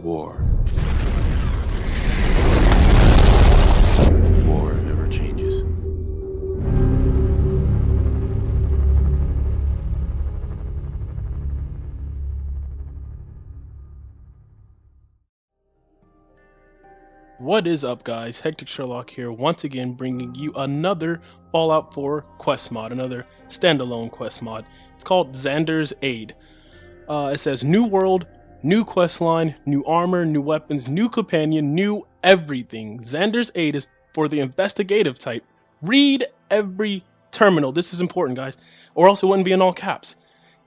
War. War never changes. What is up, guys? HecticSherlock here, once again bringing you another Fallout 4 quest mod, another standalone quest mod. It's called XANDER'S Aid. It says new world, new quest line, new armor, new weapons, new companion, new everything. XANDER'S Aid is for the investigative type. Read every terminal. This is important, guys, or else it wouldn't be in all caps.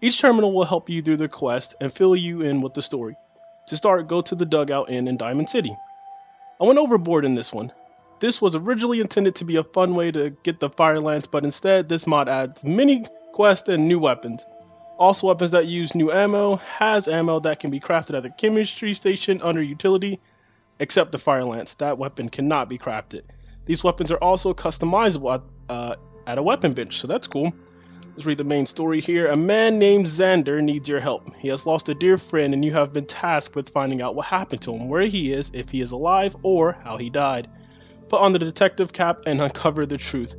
Each terminal will help you through the quest and fill you in with the story. To start, go to the Dugout Inn in Diamond City. I went overboard in this one. This was originally intended to be a fun way to get the fire lance, but instead this mod adds mini quests and new weapons. Also weapons that use new ammo, has ammo that can be crafted at the chemistry station under utility, except the fire lance. That weapon cannot be crafted. These weapons are also customizable at a weapon bench, so that's cool. Let's read the main story here. A man named Xander needs your help. He has lost a dear friend and you have been tasked with finding out what happened to him, where he is, if he is alive, or how he died. Put on the detective cap and uncover the truth.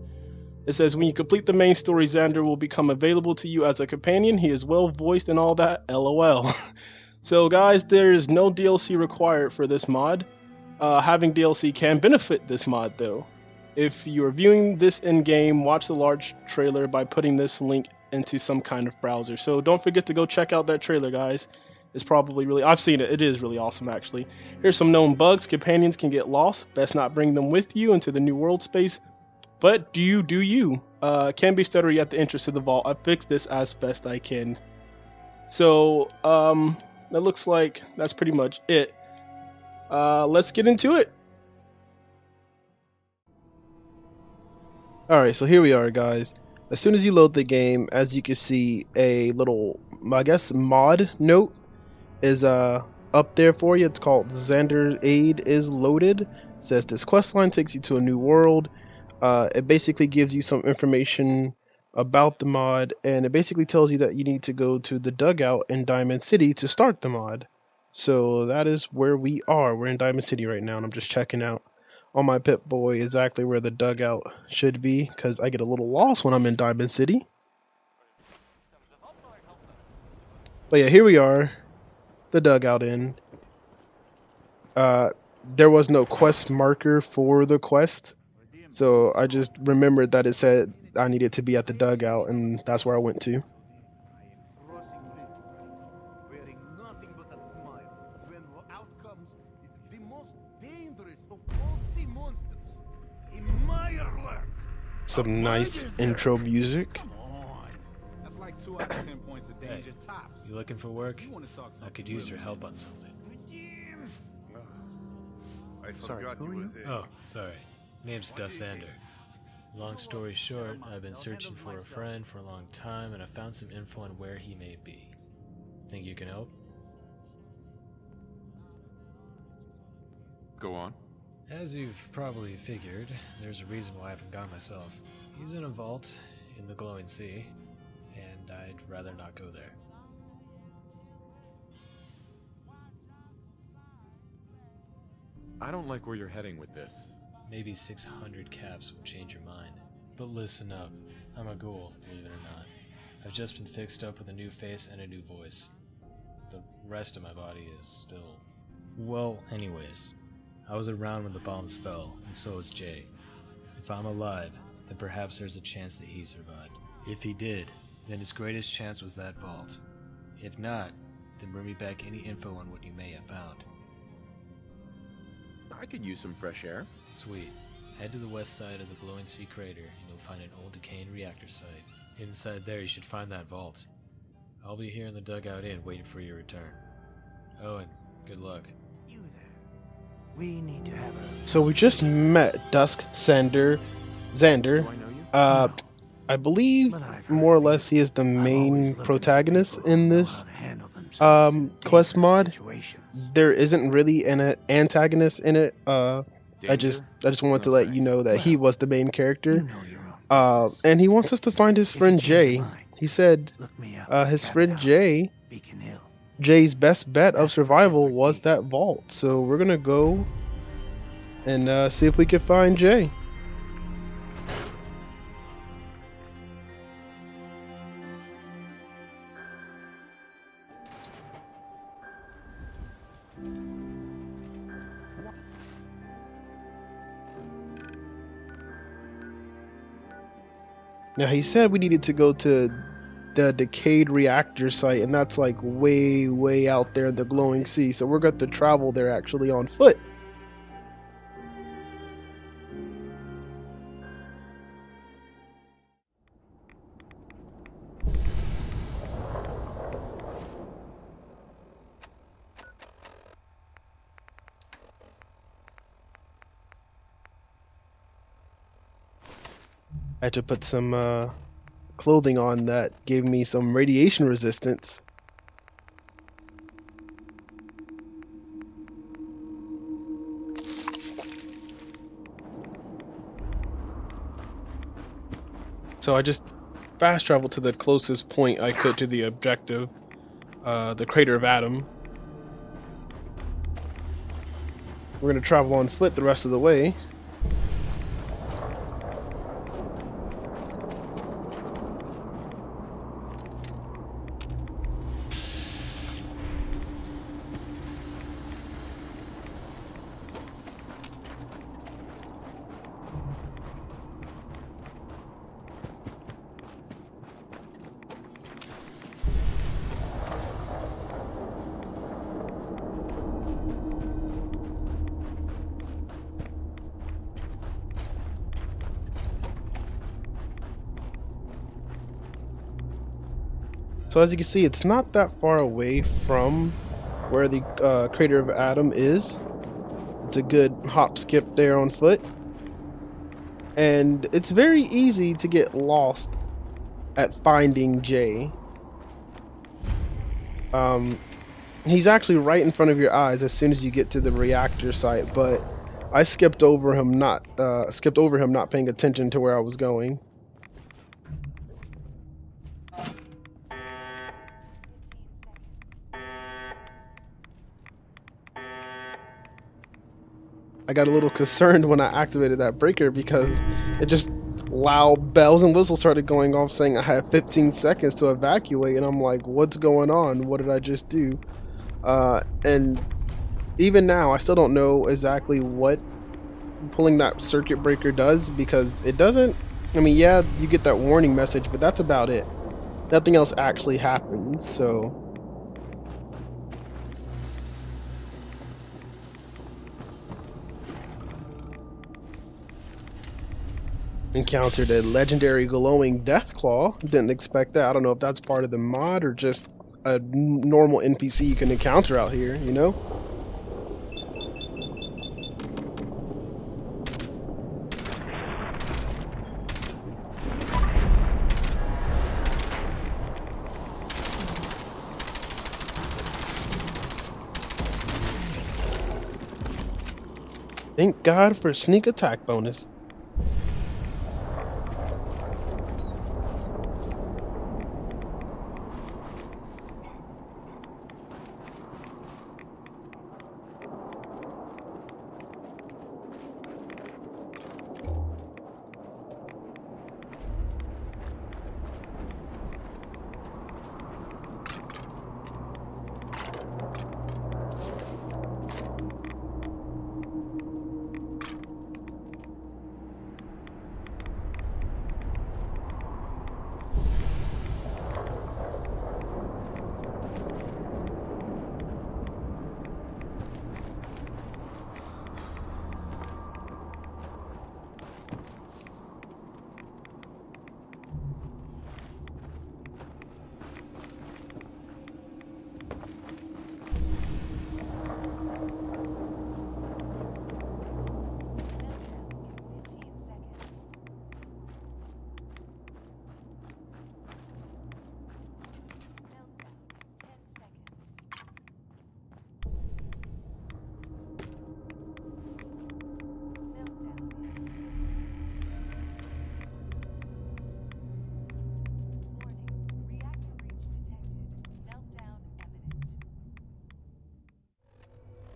It says when you complete the main story, Xander will become available to you as a companion. He is well voiced and all that, LOL. So guys, there is no DLC required for this mod. Having DLC can benefit this mod though. If you are viewing this in-game, watch the large trailer by putting this link into some kind of browser. So don't forget to go check out that trailer, guys. It's probably really, I've seen it, it is really awesome actually. Here's some known bugs. Companions can get lost. Best not bring them with you into the new world space. But do you. Can be stuttery at the entrance to the vault. I fixed this as best I can. So, that looks like that's pretty much it. Let's get into it. Alright, so here we are, guys. As soon as you load the game, as you can see, a little, I guess, mod note is up there for you. It's called XANDER'S Aid is loaded. It says this quest line takes you to a new world. It basically gives you some information about the mod, and it basically tells you that you need to go to the Dugout in Diamond City to start the mod. So that is where we are. We're in Diamond City right now, and I'm just checking out on my Pip-Boy exactly where the dugout should be, because I get a little lost when I'm in Diamond City. But yeah, here we are, the Dugout Inn. There was no quest marker for the quest, so I just remembered that it said I needed to be at the dugout, and that's where I went to. Some nice intro music. That's like 2 out of 10 points of danger tops. You looking for work? I could use your help on something. Sorry, who are you? Oh, sorry. Name's Dusk Xander. Long story short, I've been searching for a friend for a long time, and I found some info on where he may be. Think you can help? Go on. As you've probably figured, there's a reason why I haven't gone myself. He's in a vault in the glowing sea, and I'd rather not go there. I don't like where you're heading with this. Maybe 600 caps will change your mind. But listen up, I'm a ghoul, believe it or not. I've just been fixed up with a new face and a new voice. The rest of my body is still... Well, anyways. I was around when the bombs fell, and so was Jay. If I'm alive, then perhaps there's a chance that he survived. If he did, then his greatest chance was that vault. If not, then bring me back any info on what you may have found. I could use some fresh air. Sweet. Head to the west side of the glowing sea crater, and you'll find an old decaying reactor site. Inside there, you should find that vault. I'll be here in the Dugout Inn waiting for your return. Oh, and good luck. We need to have a... So we just met Dusk Xander. Do I know you? I believe more or less he is the main protagonist in this quest mod. There isn't really an antagonist in it. I just wanted to let you know that he was the main character. And he wants us to find his friend Jay. He said his friend Jay Jay's best bet of survival was that vault. So we're gonna go and see if we can find Jay. Now he said we needed to go to the decayed reactor site, and that's like way out there in the glowing sea, so we're going to travel there actually on foot. I had to put some clothing on that gave me some radiation resistance. So I just fast traveled to the closest point I could to the objective, the crater of Adam. We're gonna travel on foot the rest of the way. So as you can see, it's not that far away from where the crater of Adam is. It's a good hop skip there on foot. And it's very easy to get lost at finding Jay. He's actually right in front of your eyes as soon as you get to the reactor site, but I skipped over him not paying attention to where I was going. I got a little concerned when I activated that breaker because it just loud bells and whistles started going off saying I had 15 seconds to evacuate, and I'm like, what's going on? What did I just do? And even now I still don't know exactly what pulling that circuit breaker does, because it doesn't, I mean, yeah, you get that warning message, but that's about it. Nothing else actually happens, so encountered a legendary glowing death claw. Didn't expect that. I don't know if that's part of the mod or just a normal NPC you can encounter out here, you know? Thank God for sneak attack bonus.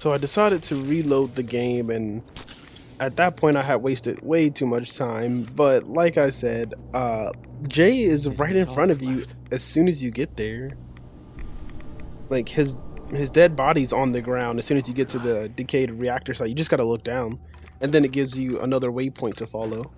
So I decided to reload the game, and at that point I had wasted way too much time. But like I said, Jay is right in front of you as soon as you get there. Like his dead body's on the ground as soon as you get to the decayed reactor site. You just gotta look down, and then it gives you another waypoint to follow.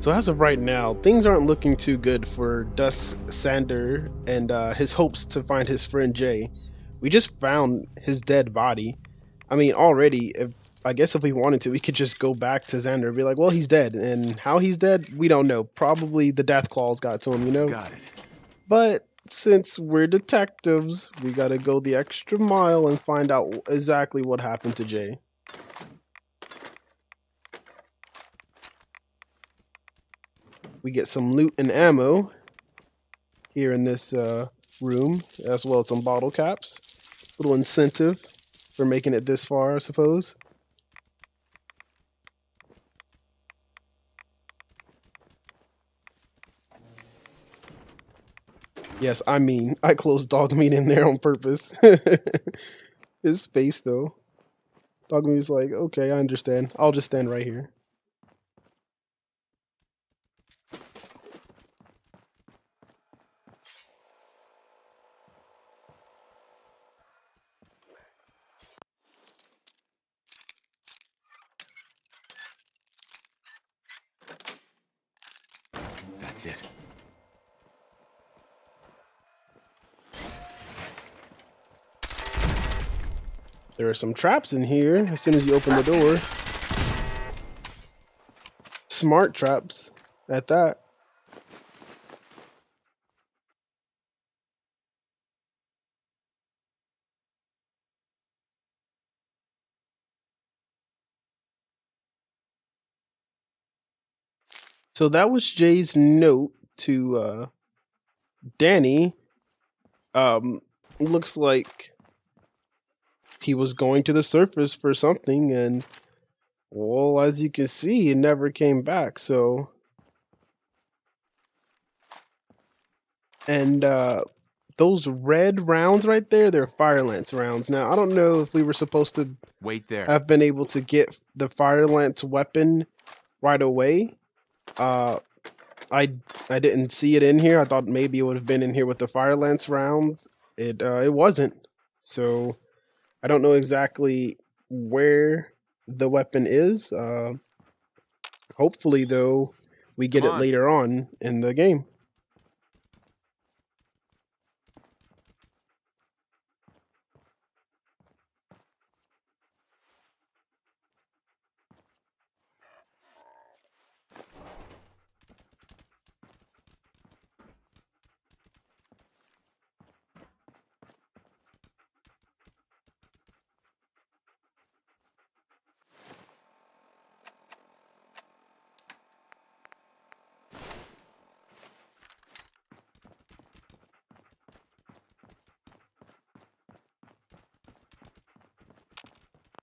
So as of right now, things aren't looking too good for Dusk Xander and his hopes to find his friend Jay. We just found his dead body. I mean, already, I guess if we wanted to, we could just go back to Xander and be like, well, he's dead. And how he's dead, we don't know. Probably the death claws got to him, you know? Got it. But since we're detectives, we gotta go the extra mile and find out exactly what happened to Jay. We get some loot and ammo here in this room, as well as some bottle caps. Little incentive for making it this far, I suppose. Yes, I mean, I closed dog meat in there on purpose. His face, though. Dog meat's like, okay, I understand. I'll just stand right here. That's it. There are some traps in here as soon as you open the door. Smart traps at that. So that was Jay's note to Danny. Looks like he was going to the surface for something, and well, as you can see, it never came back. So, and those red rounds right there, they're fire lance rounds. Now, I don't know if we were supposed to Wait there. have been able to get the fire lance weapon right away. I didn't see it in here. I thought maybe it would have been in here with the fire lance rounds. It wasn't. So I don't know exactly where the weapon is. Hopefully, though, we get it later on in the game.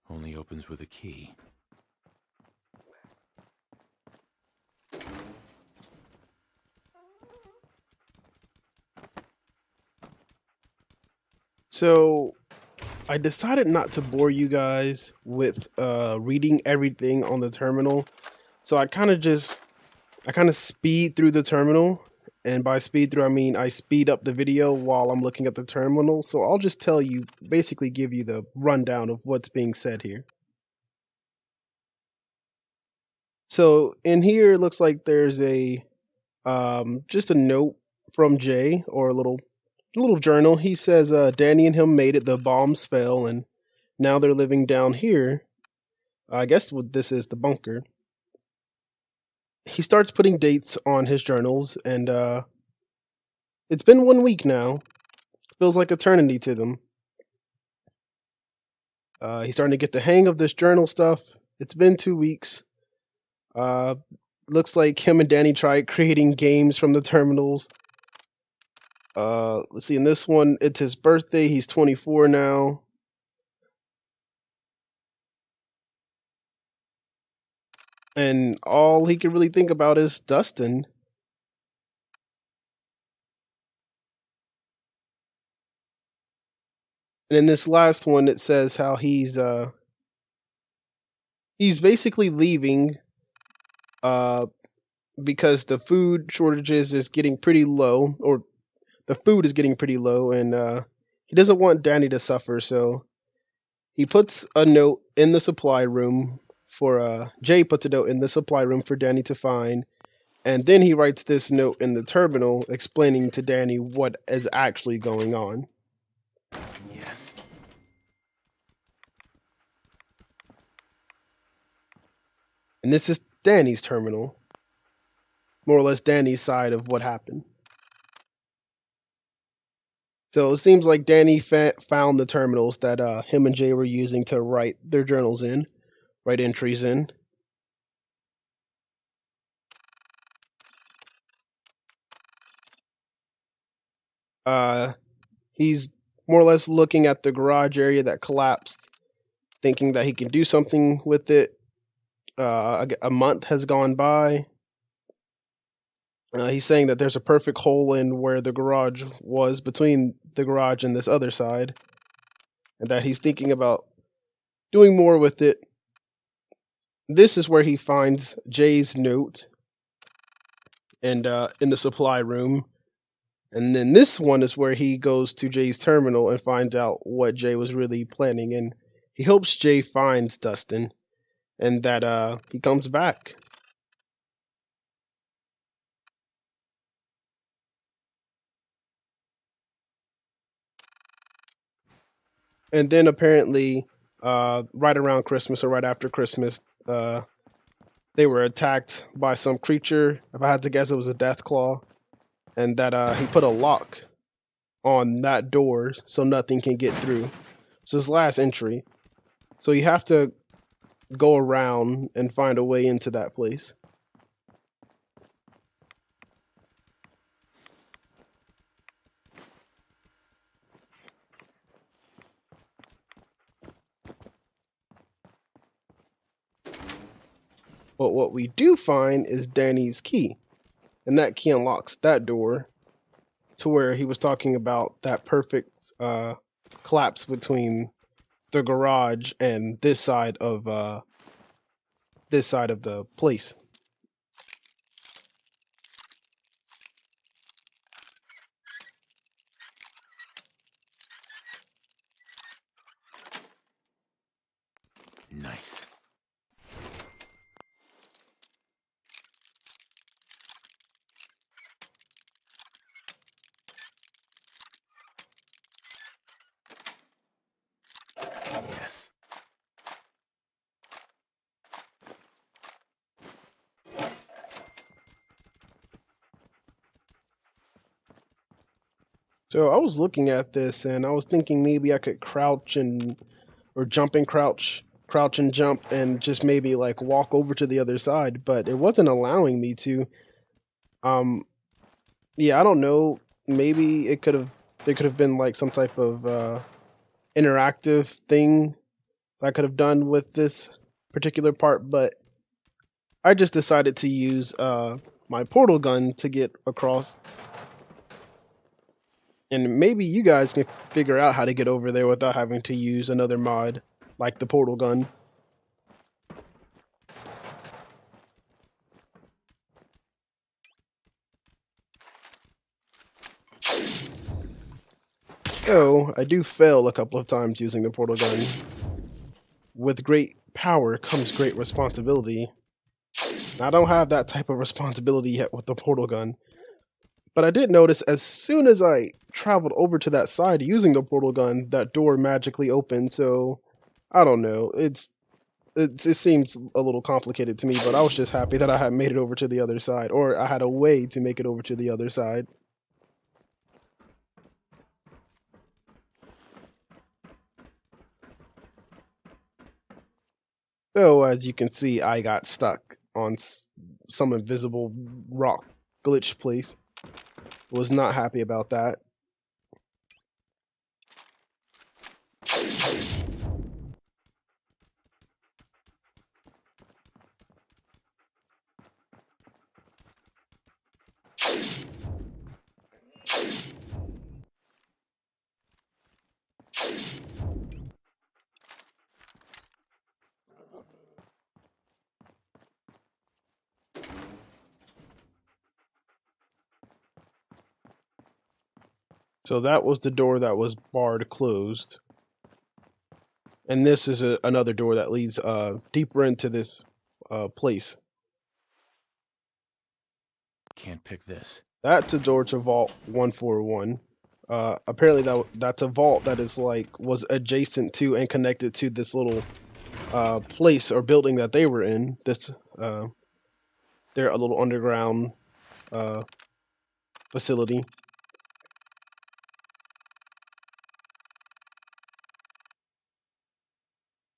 Only opens with a key. So I decided not to bore you guys with reading everything on the terminal. So I kind of speed through the terminal, and by speed through I mean I speed up the video while I'm looking at the terminal. So I'll just tell you, basically give you the rundown of what's being said here. So in here it looks like there's a just a note from Jay, or a little journal. He says Danny and him made it, the bombs fell, and now they're living down here. I guess what this is, the bunker. He starts putting dates on his journals, and it's been 1 week now. Feels like eternity to them. He's starting to get the hang of this journal stuff. It's been 2 weeks. Looks like him and Danny tried creating games from the terminals. Let's see, in this one, it's his birthday. He's 24 now. And all he can really think about is Dustin. And in this last one, it says how he's basically leaving because the food shortages is getting pretty low, or the food is getting pretty low, and he doesn't want Danny to suffer, so he puts a note in the supply room for Jay puts a note in the supply room for Danny to find, and then he writes this note in the terminal explaining to Danny what is actually going on. Yes. And this is Danny's terminal. More or less Danny's side of what happened. So it seems like Danny found the terminals that him and Jay were using to write their journals in, write entries in. He's more or less looking at the garage area that collapsed, thinking that he can do something with it. A month has gone by. He's saying that there's a perfect hole in where the garage was, between the garage and this other side, and that he's thinking about doing more with it. This is where he finds Jay's note, and in the supply room. And then this one is where he goes to Jay's terminal and finds out what Jay was really planning, and he hopes Jay finds Dustin and that he comes back. And then apparently, right around Christmas or right after Christmas, they were attacked by some creature. If I had to guess, it was a death claw, and that he put a lock on that door so nothing can get through. It's his last entry, so you have to go around and find a way into that place. But what we do find is Danny's key, and that key unlocks that door to where he was talking about that perfect collapse between the garage and this side of the place. Nice. Yes. So I was looking at this and I was thinking maybe I could crouch and or jump and crouch and jump and just maybe like walk over to the other side, but it wasn't allowing me to. Yeah, I don't know. Maybe there could have been like some type of interactive thing I could have done with this particular part, but I just decided to use my portal gun to get across. And maybe you guys can figure out how to get over there without having to use another mod like the portal gun. So, I do fail a couple of times using the portal gun. With great power comes great responsibility. Now, I don't have that type of responsibility yet with the portal gun. But I did notice as soon as I traveled over to that side using the portal gun, that door magically opened, so I don't know. It seems a little complicated to me, but I was just happy that I had made it over to the other side, or I had a way to make it over to the other side. So, as you can see, I got stuck on some invisible rock glitch place. Was not happy about that. So that was the door that was barred closed. And this is another door that leads deeper into this place. Can't pick this. That's a door to Vault 141. Apparently that's a vault that is was adjacent to and connected to this little place or building that they were in. This they're a little underground facility.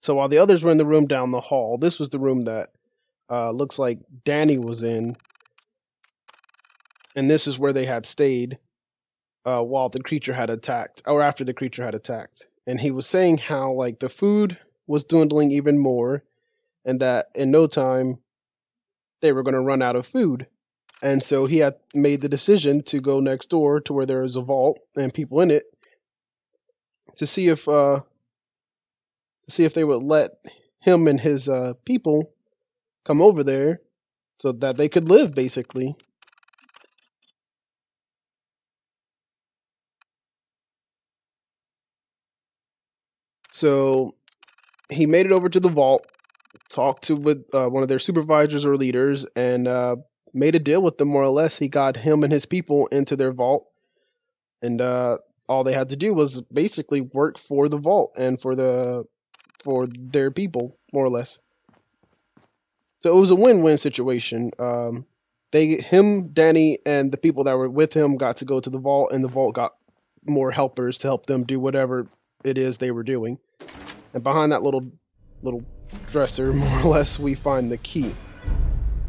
So while the others were in the room down the hall, this was the room that looks like Danny was in, and this is where they had stayed while the creature had attacked, or after the creature had attacked. And he was saying how the food was dwindling even more, and that in no time they were going to run out of food. And so he had made the decision to go next door to where there is a vault and people in it to see if they would let him and his people come over there so that they could live, basically. So he made it over to the vault, talked to with one of their supervisors or leaders, and made a deal with them, more or less. He got him and his people into their vault, and all they had to do was basically work for the vault and for their people, more or less. So it was a win-win situation. Him, Danny, and the people that were with him got to go to the vault, and the vault got more helpers to help them do whatever it is they were doing. And behind that little dresser, more or less, we find the key.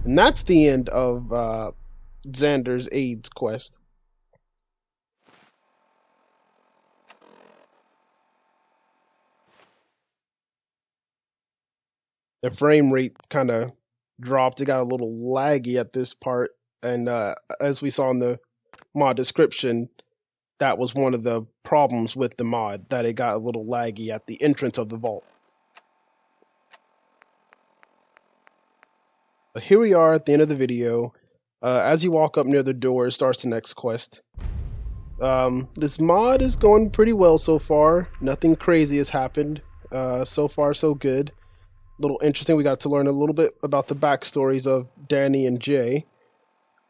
And that's the end of Xander's AIDS quest. The frame rate kind of dropped. It got a little laggy at this part, and as we saw in the mod description, that was one of the problems with the mod, that it got a little laggy at the entrance of the vault. But here we are at the end of the video. As you walk up near the door, it starts the next quest. This mod is going pretty well so far. Nothing crazy has happened. So far, so good. Little interesting. We got to learn a little bit about the backstories of Danny and Jay.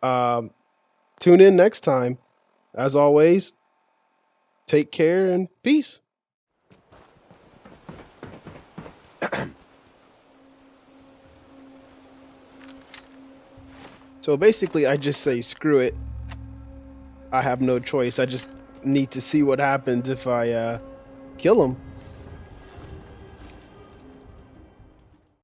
Tune in next time. As always, take care and peace. So basically, I just say screw it. I have no choice. I just need to see what happens if I kill him.